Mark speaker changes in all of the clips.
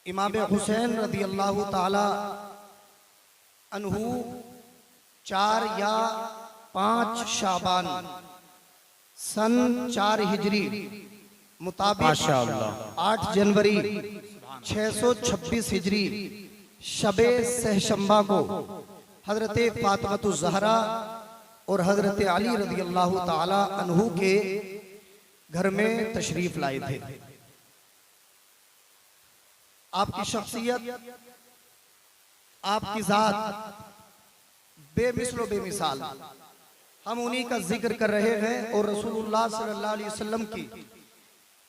Speaker 1: इमाम हुसैन रदी अल्लाह ताला अन्हु 4 या 5 शाबान सन 4 हिजरी मुताबिक 8 जनवरी 626 हिजरी शबे सहशंबा को हजरत फातिमा ज़हरा और हजरत अली रदी अल्लाह ताला अन्हु के घर में तशरीफ लाए थे। आपकी शख्सियत, आपकी जात बेमिसलो बेमिसाल, हम उन्हीं का जिक्र कर रहे हैं। और रसूलुल्लाह सल्लल्लाहु अलैहि वसल्लम की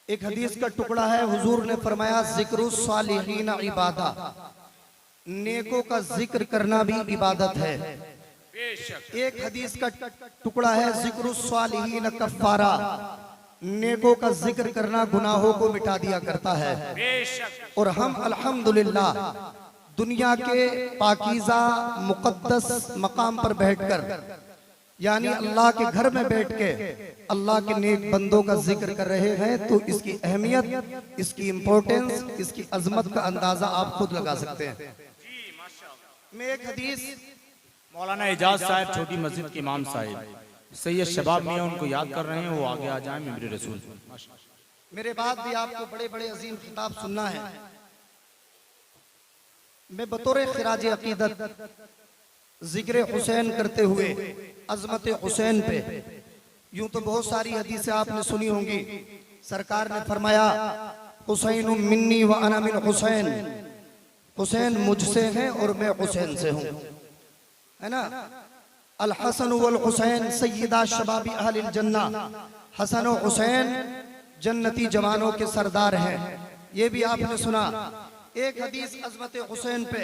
Speaker 1: एक हदीस का टुकड़ा है, हुजूर ने फरमाया जिक्रुस सालिहीन इबादा, नेकों का जिक्र करना भी इबादत है। एक हदीस का टुकड़ा है जिक्रुस सालिहीन कफ़ारा, नेकों का जिक्र करना गुनाहों को मिटा दिया करता है। और हम अल्हम्दुलिल्लाह दुनिया के पाकीज़ा मुक़द्दस मकाम पर बैठकर, यानी अल्लाह के घर में बैठ के अल्लाह के नेक बंदों का जिक्र कर रहे हैं, तो इसकी अहमियत, इसकी इंपॉर्टेंस, इसकी अजमत का अंदाजा आप खुद लगा सकते हैं। मैं एक हदीस
Speaker 2: मौलाना एजाज साहब छोटी मस्जिद के इमाम साहब सैयद शबाब मियां उनको याद कर रहे हैं, वो आगे आ जाएं। मेरे रसूल
Speaker 1: मेरे बाद भी आपको बड़े बड़े अजीम खिताब सुनना है। मैं बतौर खिराज अकीदत जिक्र हुसैन करते हुए अजमत हुसैन पे, यूं तो बहुत सारी हदीसें आपने सुनी होंगी। सरकार ने फरमाया हुसैन मिन्नी व अना मिन हुसैन, हुसैन मुझसे हैं और मैं हुसैन से हूं, है ना। अल हसन वल हुसैन सय्यदा शबाबी अहलिल जन्ना, हसन और हुसैन जन्नती जवानों के सरदार हैं, ये भी आपने सुना। एक हदीस अजमत हुसैन पे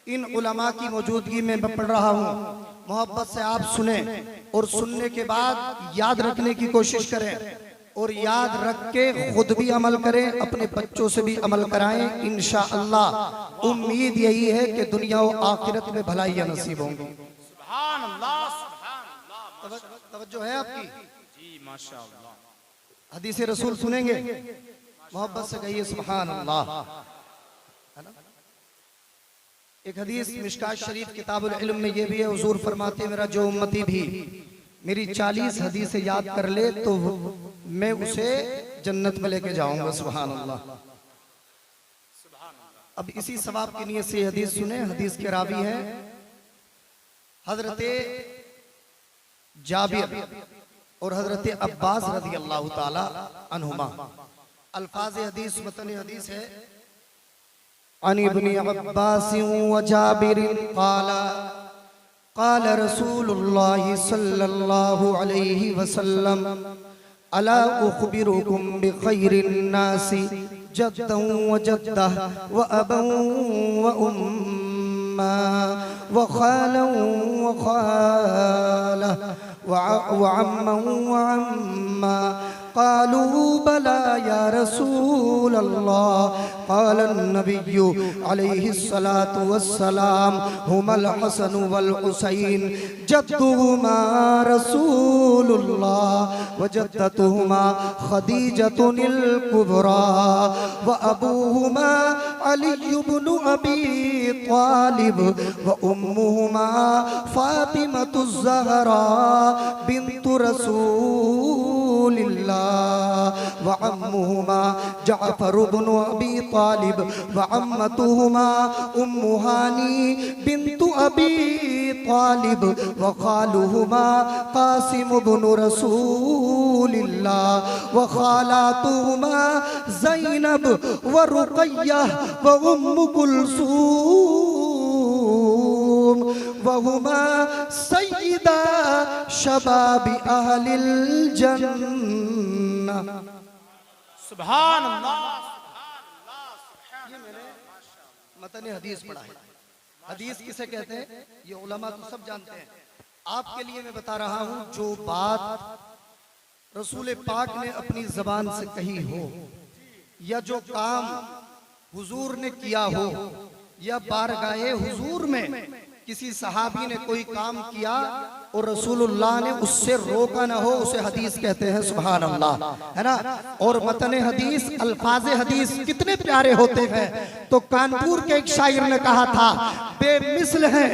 Speaker 1: इन उलमा की मौजूदगी में मैं पढ़ रहा हूँ, मोहब्बत से आप सुने और सुनने के बाद याद रखने की कोशिश करें, और याद रख के खुद भी अमल करें, अपने बच्चों से भी अमल कराएं। इंशाअल्लाह उम्मीद यही है कि दुनिया और आखिरत में भलाइयां नसीब होंगी।
Speaker 2: सुभान अल्लाह, सुभान अल्लाह,
Speaker 1: तवज्जो है आपकी
Speaker 2: जी माशाअल्लाह।
Speaker 1: हदीस रसूल सुनेंगे, मोहब्बत से कहिए सुभान अल्लाह, है ना। एक हदीस मिशकात शरीफ किताबुल इल्म में ये भी है, हुजूर फरमाते मेरा जो उम्मती भी मेरी 40 हदीसें याद कर ले तो मैं उसे जन्नत में लेके जाऊंगा। सुभान अल्लाह। अब इसी सवाब की नियत से हदीस सुने। हदीस के रावी है हजरत जाबिर और हजरत अब्बास रज़ी अल्लाह ताला अन्हुमा। अल्फाज हदीस, मतन हदीस है अन इब्न अब्बास व जाबिर क़ाला क़ाल रसूलुल्लाह सल्लल्लाहु अलैहि वसल्लम अला उख़बिरुकुम बिख़ैरिन नासी जद्दन व जद्दह व अबन व उम्मा व ख़ालन व ख़ाला व अम्मन व अम्मा। क़ालू बला या रसूल अल्लाह। क़ाल नबिय्यु अलैहिस्सलातु वस्सलाम हुमल हसन वल हुसैन जद्दुहुमा रसूलुल्लाह व जद्दतुहुमा खदीजतुल कुबरा व अबूहुमा अली इब्न अबी तालिब व उम्मुहुमा फातिमतु ज़हरा बिन्तु रसूलिल्लाह व अम्मुहुमा जाफर इब्न अबी तालिब व अम्मतुहुमा उम्मु हानी बिन्तु अबी तालिब व खालुहुमा कासिम इब्न रसूलिल्लाह व खालातुहुमा ज़ैनब व रुक़य्या व उम्मु कुलसूम व हुमा सय्यदा शबाबी अहलिल जन्नह।
Speaker 2: सुभान अल्लाह।
Speaker 1: ये मैंने मतन हदीस पढ़ा है। हदीस किसे कहते हैं ये उलमा तो सब जानते हैं। आपके लिए मैं बता रहा हूँ, जो बात रसूल पाक ने अपनी जबान से कही हो, या जो काम हुजूर ने किया हो, या बारगाहे हुजूर में किसी सहाबी ने कोई काम किया और रसूलुल्लाह ने उससे रोका ना हो, उसे हदीस कहते हैं। सुभान अल्लाह, है ना। और मतने हदीस, अल्फाज हदीस कितने प्यारे होते हैं। तो कानपुर के एक शायर ने कहा था, बेमिसल है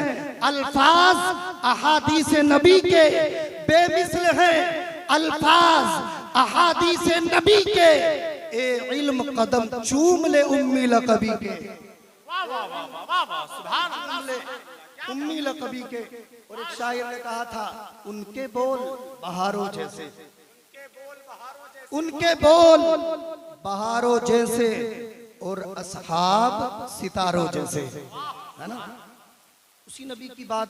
Speaker 1: अल्फाज अहादीस नबी के, बेमिसल है अल्फाज अहादीस नबी के, ए इल्म कदम चूम ले उम्मी लकबी के। उम्मी लकबी के। और एक शायर ने कहा था, उनके बोल बहारों जैसे, उनके बोल बहारों जैसे, और असहाब सितारों जैसे, है ना। उसी नबी की बात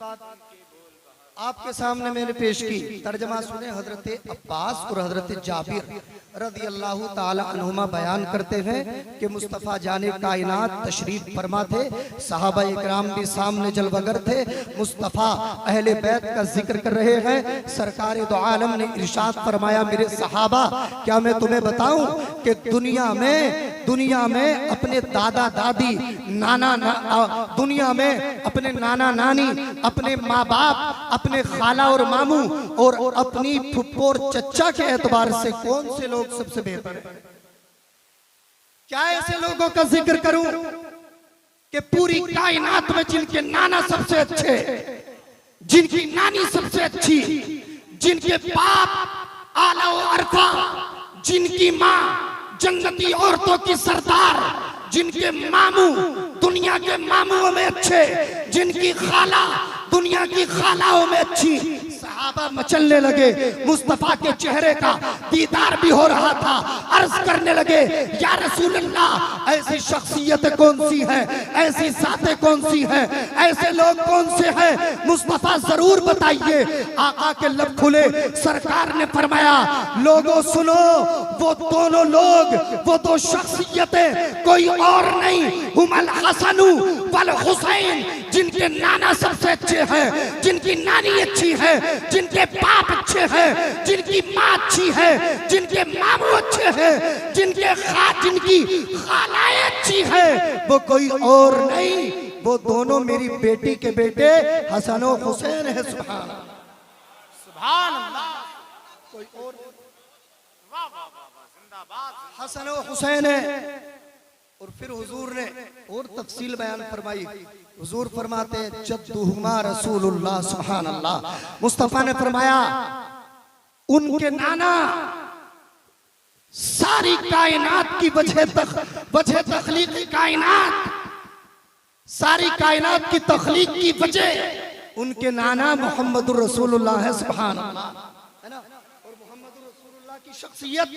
Speaker 1: आपके सामने मैंने पेश की। तर्जमा सुने, हजरत अब्बास और हजरत जाबिर रज़ी अल्लाह ताला अन्हुमा बयान करते हैं कि मुस्तफ़ा जाने कायनात तशरीफ फरमा थे, सहाबा इकराम भी सामने जलवगर थे। मुस्तफ़ा अहले बैत का जिक्र कर रहे हैं। सरकार दो आलम ने इरशाद फरमाया, मेरे सहाबा क्या मैं तुम्हें बताऊं कि दुनिया में अपने दादा दादी, दुनिया में अपने नाना नानी, अपने माँ बाप, अपने खाला और मामू और अपनी फुप्पो और चच्चा के एतबार से कौन से लोग सबसे बेहतर है? क्या ऐसे लोगों का जिक्र करूं कि पूरी कायनात में जिनके नाना सबसे अच्छे, जिनकी नानी सबसे अच्छी, जिनके बाप आला व अरफा, जिनकी माँ जन्नती औरतों की सरदार, जिनके मामू दुनिया के मामुओं में अच्छे, जिनकी खाला दुनिया की खालाओं में अच्छी। सहाबा मचलने लगे, मुस्तफा के चेहरे का दीदार भी हो रहा था। अर्ज करने लगे, या रसूल अल्लाह, ऐसी शख्सियत कौन सी है, ऐसी सातें कौन सी हैं, ऐसे लोग कौन से हैं, मुस्तफा जरूर बताइए। आका के लब खुले, सरकार ने फरमाया, लोगों सुनो, वो दोनों लोग, वो दो शख्सियतें कोई और नहीं, हुमल हसनु वल हुसैन, जिनके नाना सबसे अच्छे हैं, जिनकी नानी अच्छी है, जिनके बाप अच्छे हैं, जिनकी माँ अच्छी है, जिनके मामू अच्छे हैं, जिनकी खालाएं अच्छी है, वो कोई और नहीं, वो दोनों मेरी बेटी के बेटे हसन और हुसैन है। सुभान अल्लाह, कोई और हसन और हुसैन है। और फिर हुजूर ने और तफसील बयान फरमाई। हुजूर फरमाते, जद्दुहुमा रसूलुल्लाह, सुभान अल्लाह। मुस्तफा ने फरमाया, उनके नाना सारी कायनात की वजह तखलीक कायनात, सारी कायनात की तखलीक की वजह उनके नाना मोहम्मदुर रसूलुल्लाह है। सुभान अल्लाह, है ना। और मोहम्मदुर रसूलुल्लाह की शख्सियत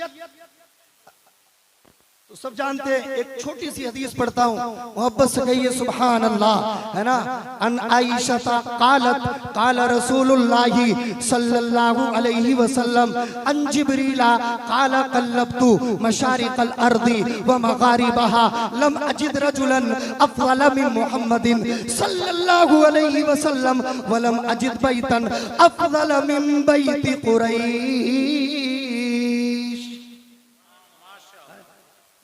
Speaker 1: तो सब जानते हैं। एक छोटी सी हदीस पढ़ता हूँ, मोहब्बत से कहिए सुभान अल्लाह, है ना। अन आयशा कालत काल रसूलुल्लाह सल्लल्लाहु अलैहि वसल्लम अन जिब्रीला काला कल्लबतु मशारिकल अर्दी व मगारिबहा लम अजिद रजुलन अफज़ल मिन मुहम्मदिन सल्लल्लाहु अलैहि वसल्लम व लम अजिद बैतन अफज़ल मिन बैति कुरैश।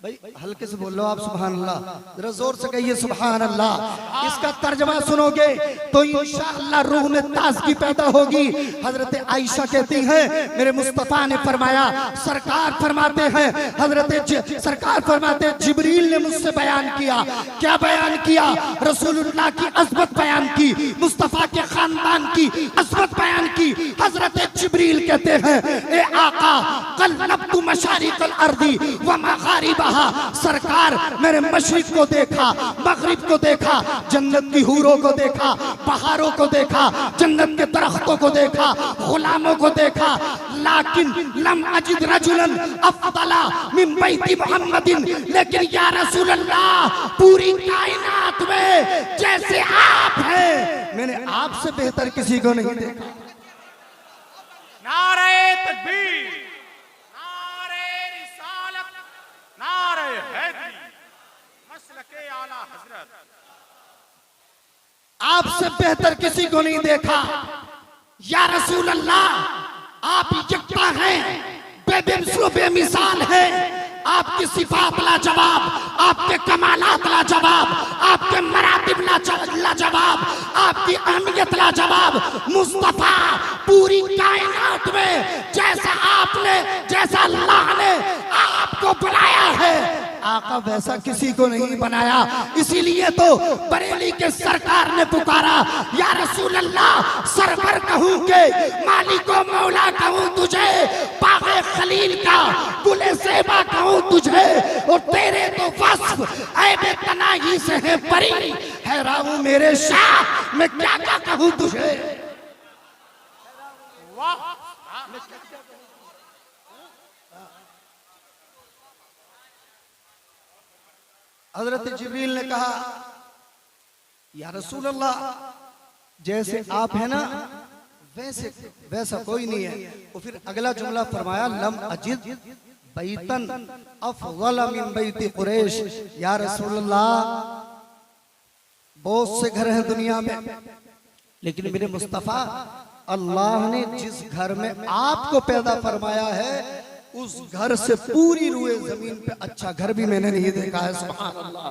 Speaker 1: भाई हल्के से बोल लो आप, सुभान अल्लाह, जरा जोर से कहिए सुभान अल्लाह। इसका तर्जमा सुनोगे तो इंशाअल्लाह रूह में ताजगी पैदा होगी। हजरत आयशा कहती हैं, मेरे मुस्तफा ने फरमाया, सरकार फरमाते हैं, सरकार फरमाते, जिब्रील ने मुझसे बयान किया। क्या बयान किया? रसूलुल्लाह की अज़मत बयान की, मुस्तफा के खानदान की अज़मत बयान की। हजरत जिब्रील कहते हैं, ए आका, कल्लबतु मशारिकल अर्दी व मगारिबहा, सरकार मैंने मशरिक को देखा, मगरिब को देखा, जन्नत की हूरों को देखा, पहाड़ों को देखा, जन्नत के दरख्तों को देखा, गुलामों को देखा, लाकिन लम अजिद रजुलन अफदला मिन बैति मुहम्मदिन, लेकिन या रसूल अल्लाह, पूरी कायनात में जैसे आप हैं, मैंने आपसे बेहतर किसी को नहीं देखा।
Speaker 2: नारे तकबीर, नारे रिसालत, नारे हैदरी, मसलके आला हजरत,
Speaker 1: आपसे बेहतर किसी को नहीं देखा। या रसूल अल्लाह, आप यकता हैं, बेमिसल बेमिसाल हैं। आपकी सिफात लाजवाब, आपके कमालात लाजवाब, आपके मरातिब लाजवाब, आपकी अहमियत लाजवाब। मुस्तफा आका वैसा किसी को नहीं बनाया। इसीलिए तो बरेली के सरकार ने पुकारा, या रसूल अल्लाह सरवर कहूं के मालिको मौला कहूं तुझे, पागे खलील का गुले सेबा कहूं तुझे, और तेरे तो वस्फ ऐबे तनाही से है परी, है राहू मेरे शाह मैं क्या क्या कहूं तुझे। हजरत जिब्रील ने कहा, या रसूल अल्लाह जैसे आप है ना वैसे वैसा कोई नहीं है। और फिर अगला जुमला फरमाया, लम अजिद बैतन अफज़ल मिन बैति कुरैश, या रसूल अल्लाह बहुत से घर हैं दुनिया में, लेकिन मेरे मुस्तफा अल्लाह ने जिस घर में आपको पैदा फरमाया है उस घर से पूरी रूए जमीन पे अच्छा घर भी मैंने नहीं देखा है। सुभान अल्लाह।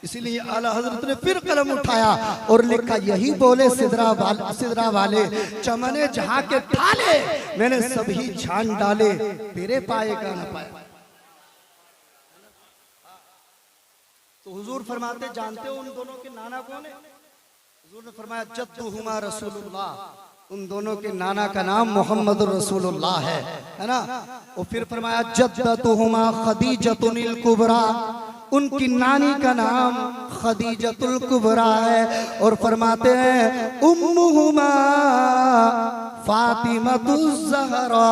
Speaker 1: इसीलिए आला हजरत ने फिर कलम उठाया और लिखा, यही बोले सिदरा वाले चमने जहां के थाले, मैंने सभी छान डाले तेरे पाए का न पाया। तो हुजूर फरमाते, जानते हो उन दोनों के नाना कौन है? हुजूर ने फरमाया, जद्दुहुमा रसूलुल्लाह, उन दोनों के नाना का नाम मोहम्मद रसूलुल्लाह है ना। और फिर फरमाया, जद्दतुहुमा खदीजतुल कुबरा, उनकी नानी का नाम खदीजतुल कुबरा है। और फरमाते हैं, उम्मुहुमा फातिमा ज़हरा,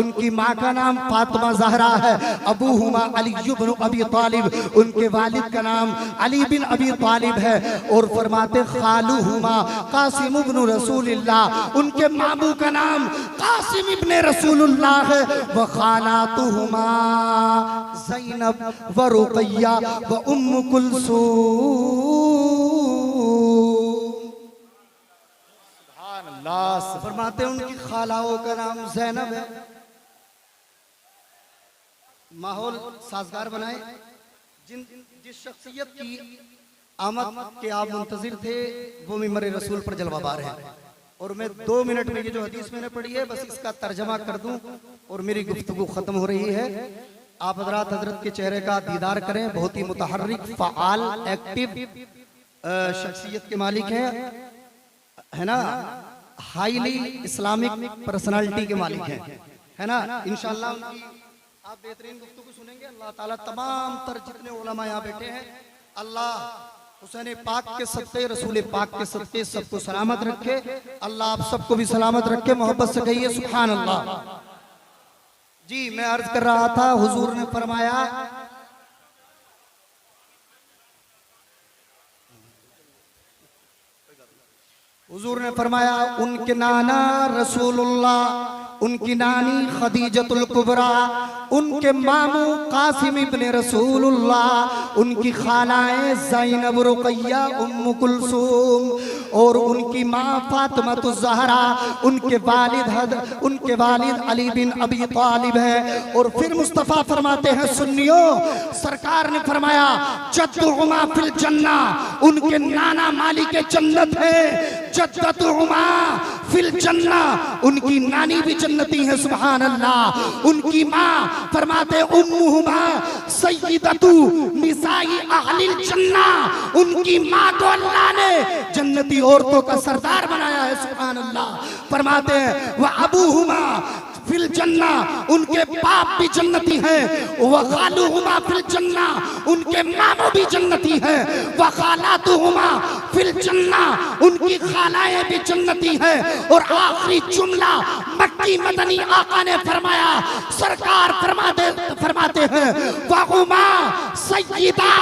Speaker 1: उनकी माँ का नाम फातिमा ज़हरा है। अबूहुमा अली इब्न अबी तालिब, उनके वालिद का नाम अली बिन अबी तालिब है। और फरमाते, खालूहुमा कासिम इब्न रसूलुल्लाह, उनके मामू का नाम कासिम इब्न रसूलुल्लाह है। व खालातुहुमा ज़ैनब व रुक़य्या व उम्म कुलसूम। फरमाते हैं, उनकी खालाओं का नाम ज़ैनब है। माहौल साजगार बनाए। जिस शख्सियत की आमद के आप मुंतजिर थे वो मिंबर रसूल पर जलवाबार है। और मैं 2 मिनट में ये जो हदीस मैंने पढ़ी है बस इसका तर्जमा कर दूं और मेरी गुफ्तगू खत्म हो रही है। आप हजरत के चेहरे का दीदार करें। बहुत ही मुतहर्रिक, फ़आल, एक्टिव शख्सियत के मालिक है ना। हाईली इस्लामिक पर्सनालिटी के मालिक हैं, है ना। इंशाअल्लाह उनकी आप बेहतरीन गुफ्तगू सुनेंगे। अल्लाह ताला तमाम तर जितने उलमा यहाँ बैठे हैं, अल्लाह हुसैन पाक के सत्ते, रसूल पाक के सत्ते सबको सलामत रखे। अल्लाह आप सबको भी सलामत रखे। मोहब्बत से कहिए सुभान अल्लाह। जी मैं अर्ज कर रहा था, हुजूर ने फरमाया, हुजूर ने फरमाया, उनके नाना रसूलुल्लाह, उनकी नानी खदीजतुल कुबरा, उनके मामू कासिम इब्ने रसूलुल्लाह, उनकी खालाएं ज़ैनब, रुक़य्या, उम्म कुलसूम और उनकी माँ फातिमा ज़हरा, उनके वालिद अली बिन अबी तालिब है। और फिर मुस्तफ़ा फरमाते हैं, सुन्नियो सरकार ने फरमाया, जद्दुहुमा फिल जन्ना, उनके नाना मालिक जन्नत है। जद्दतुहुमा फिल जन्ना, उनकी नानी भी जन्नती है। सुभान अल्लाह। उनकी माँ फरमाते, उम्मुहुमा सय्यदतु निसाई अहलिल जन्ना, उनकी माँ को अल्लाह ने जन्नती औरतों का सरदार बनाया है। सुभान अल्लाह। फरमाते हैं, व अबूहुमा फिल जन्ना, उनके बाप भी जन्नती हैं। व खालूहुमा फिल जन्ना, उनके मामू भी जन्नती हैं। व खालातुहुमा फिल जन्ना, उनकी खालाएं भी जन्नती हैं। और आखिरी जुमला मक्की मदनी आका ने फरमाया, सरकार फरमाते हैं, वहुमा सय्यदा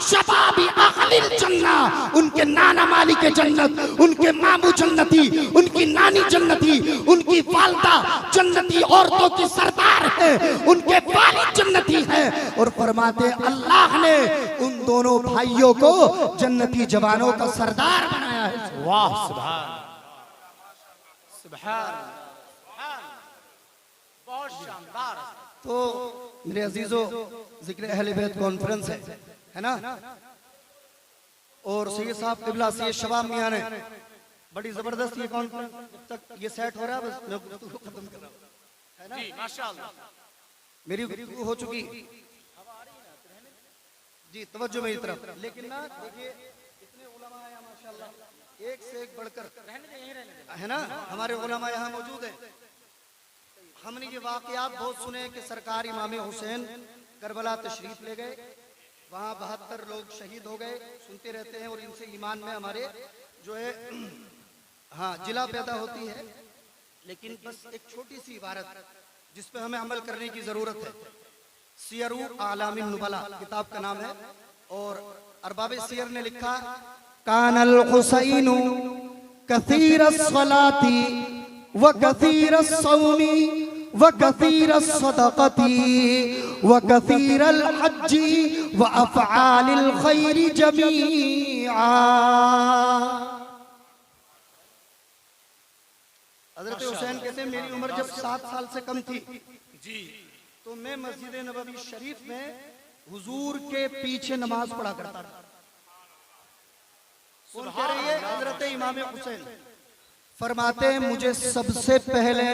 Speaker 1: शबाबी अहलिल जन्ना, उनके नाना मालिक जन्नत, उनके मामू जन्नती, उनकी नानी जन्नती, उनकी वालदा जन्नती औरतों की सरदार है, उनके वालिद जन्नती है। और फरमाते, अल्लाह ने उन दोनों भाइयों को जन्नती जवानों का सरदार बनाया है।
Speaker 2: वाह, सुभान सुभान, बहुत शानदार।
Speaker 1: तो मेरे अजीजों, जिक्र अहले बैत कॉन्फ्रेंस है ना। और सैयद साहब क़िबला सैयद शबाब मियां ने बड़ी जबरदस्त ये कॉन्फ्रेंस, जब तक ये सेट हो रहा है बस मैं खत्म कर रहा हूं, है ना।
Speaker 2: जी माशाअल्लाह,
Speaker 1: मेरी गुफ्तगू हो चुकी। जी तवज्जो मेरी तरफ। लेकिन ना देखिए इतने उलमा हैं माशाल्लाह, एक से एक बढ़कर है ना, हमारे उलमा यहाँ मौजूद है। हमने ये वाकयात बहुत सुने कि सरकार इमाम हुसैन करबला तशरीफ ले गए, वहाँ 72 लोग शहीद हो गए, सुनते रहते हैं और इनसे ईमान में हमारे जो है हाँ जिला पैदा होती है। लेकिन बस एक छोटी सी इबारत जिस पे हमें अमल करने की जरूरत है। सियरू आलामिन नुबला किताब का नाम है और अरबाब सियर ने लिखा, कानल हुसैनु कसीरस सलाती व कसीरस सौमी व कसीरस सदक़ती व कसीरल हज्जी व अफ़आलिल खैरि जमीआ। हज़रत हुसैन कहते हैं मेरी उम्र जब 7 साल से कम थी जी, तो मैं मस्जिद नबवी शरीफ में हुजूर के पीछे नमाज पढ़ा करता था। कौन कह रही है? हजरत इमाम हुसैन फरमाते हैं मुझे सबसे पहले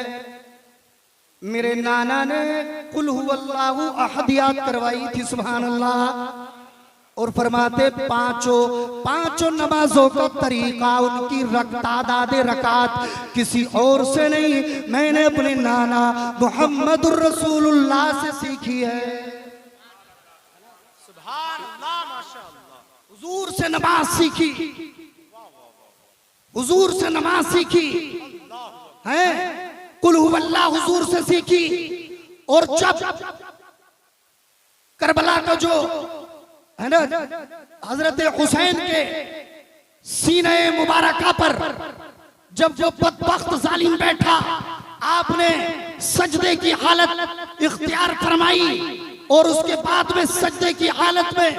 Speaker 1: मेरे नाना ने कुल हुवल्लाहु अहद याद करवाई थी, सुभान अल्लाह। और फरमाते पांचों नमाजों का तरीका उनकी तादादे रकात किसी और से नहीं, मैंने अपने नाना मुहम्मदुर रसूलुल्लाह से सीखी है।
Speaker 2: सुभान अल्लाह, माशाअल्लाह।
Speaker 1: हुजूर से नमाज सीखी, हुजूर से नमाज सीखी है, कुल हुवल्लाह हुजूर से सीखी। और जब करबला का जो है ना हजरत हुसैन के सीने मुबारका पर जब जो बदबख्त जालिम बैठा, आपने सजदे की हालत इख्तियार फरमाई और उसके बाद में सजदे की हालत में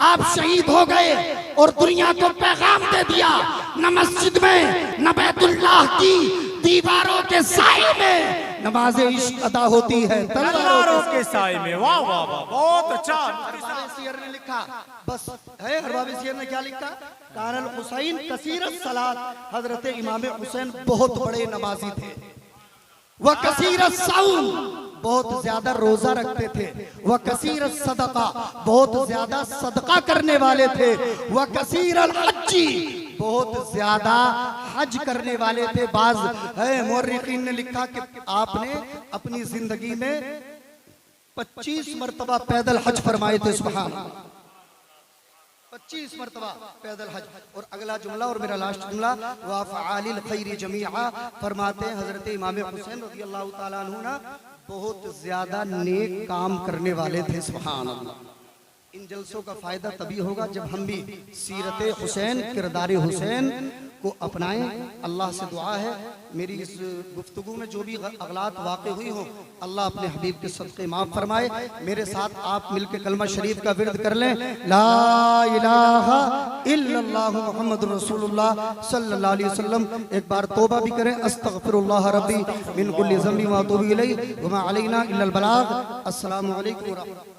Speaker 1: आप शहीद हो गए और दुनिया को पैगाम दे दिया, न मस्जिद में न बैतुल्लाह की दीवारों के साए में नमाज इश्क अदा होती है
Speaker 2: तलवारों के साए में। वाह वाह वाह, बहुत अच्छा।
Speaker 1: अरबाब सियर ने लिखा, बस है अरबाब सियर ने क्या लिखा, कानल हुसैन कसीरत सलात, हजरत इमाम हुसैन बहुत बड़े नमाजी थे। वह कसीरत सौम, बहुत ज्यादा रोजा रखते थे। वह कसीरत सदका, बहुत ज्यादा सदका करने वाले थे। वह कसीरल हज्जी, बहुत ज्यादा हज करने वाले थे। बाज है मुअर्रिखीन ने लिखा कि आपने अपनी जिंदगी में 25 मरतबा पैदल हज फरमाए थे, सुभान अल्लाह, 25 मरतबा पैदल हज। और अगला जुमला और मेरा लास्ट जुमला, व अफ़आलिल खैरि जमीआ, फरमाते हैं हजरत इमाम हुसैन रज़ियल्लाहु ताला अन्हु ना बहुत ज्यादा नेक काम करने वाले थे, सुभान अल्लाह। इन जलसों का फायदा तभी होगा जब हम भी सीरत हुसैन, किरदार हुसैन को अपनाएं। अल्लाह से दुआ है मेरी इस गुफ्तगू में जो भी अगलात वाक़े हुई हो, अल्लाह अपने हबीब के सदक़े माफ़ फरमाए। मेरे साथ आप मिलकर कलमा शरीफ का विर्द कर लें, ला इलाहा इल्लल्लाह मुहम्मदुर रसूलुल्लाह सल्लल्लाहु अलैहि वसल्लम। एक बार तौबा भी करें, अस्तगफिरुल्लाह रब्बी मिन कुल्ली ज़ंबि व अतूबु इलैहि व मा अलैना इल्लल बलाग। अस्सलामु अलैकुम व रहमतुल्लाह।